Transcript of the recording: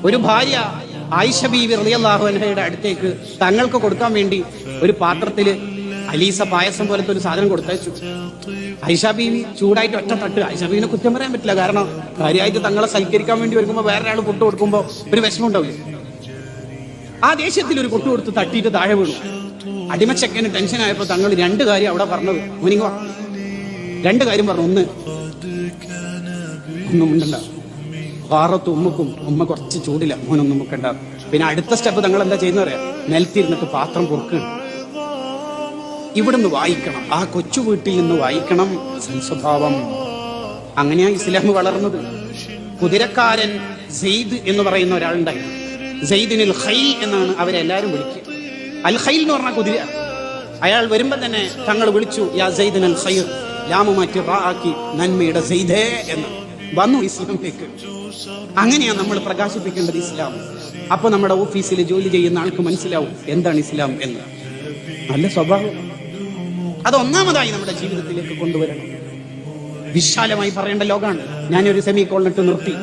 ഒരു ഭാര്യ ആയിഷ ബീവി റളിയല്ലാഹു അൻഹയുടെ അടുത്തേക്ക് തങ്ങൾക്ക് കൊടുക്കാൻ വേണ്ടി ഒരു പാത്രത്തില് അലീസ പായസം പോലത്തെ ഒരു സാധനം കൊടുത്തയച്ചു. ആയിഷ ബീവി ചൂടായിട്ട് ഒറ്റ തട്ട്. ആയിഷ ബീവിനെ കുറ്റം പറയാൻ പറ്റില്ല, കാരണം കാര്യമായിട്ട് തങ്ങളെ സൽക്കരിക്കാൻ വേണ്ടി വരുമ്പോൾ വേറൊരാൾ പൊട്ട് കൊടുക്കുമ്പോൾ ഒരു വിഷമം ഉണ്ടാവില്ല. ആ ദേഷ്യത്തിൽ ഒരു പൊട്ട് കൊടുത്ത് തട്ടിയിട്ട് താഴെ വീണു. അടിമച്ചക്കന് ടെൻഷനായപ്പോൾ തങ്ങൾ രണ്ട് കാര്യം അവിടെ പറഞ്ഞത്. മോനിങ്ങ രണ്ട് കാര്യം പറഞ്ഞു. ഒന്നും ഉണ്ടല്ല, വാറത്ത് ഉമ്മക്കും, ഉമ്മ കുറച്ച് ചൂടില്ല, മോനൊന്നും മുക്കണ്ട. പിന്നെ അടുത്ത സ്റ്റെപ്പ് തങ്ങൾ എന്താ ചെയ്യുന്ന പറയാ, നിലത്തിരുന്നിട്ട് പാത്രം പൊറുക്കണം, ഇവിടുന്ന് വായിക്കണം, ആ കൊച്ചു വീട്ടിൽ നിന്ന് വായിക്കണം സ്വഭാവം. അങ്ങനെയാ ഇസ്ലാം വളർന്നത്. കുതിരക്കാരൻ സെയ്ദ് എന്ന് പറയുന്ന ഒരാളുണ്ടായി. സെയ്ദിനുൽ ഖൈൽ എന്നാണ് അവരെല്ലാരും വിളിക്കുക. അൽ ഖൈൽ എന്ന് പറഞ്ഞ കുതിര. അയാൾ വരുമ്പോ തന്നെ തങ്ങൾ വിളിച്ചു, യാ സെയ്ദിനുൽ ഖൈർ, ലാമു മാറ്റി റാ ആക്കി, നന്മയുടെ സെയ്ദേ എന്ന് വന്നു ഇസ്ലാമിലേക്ക്. അങ്ങനെയാണ് നമ്മൾ പ്രകാശിപ്പിക്കേണ്ടത് ഇസ്ലാം. അപ്പൊ നമ്മുടെ ഓഫീസിൽ ജോലി ചെയ്യുന്ന ആൾക്ക് മനസ്സിലാവും എന്താണ് ഇസ്ലാം എന്ന്. നല്ല സ്വഭാവം അത് ഒന്നാമതായി നമ്മുടെ ജീവിതത്തിലേക്ക് കൊണ്ടുവരണം. വിശാലമായി പറയേണ്ട ലോകമാണ്. ഞാനൊരു സെമി കോളിനിട്ട് നിർത്തി.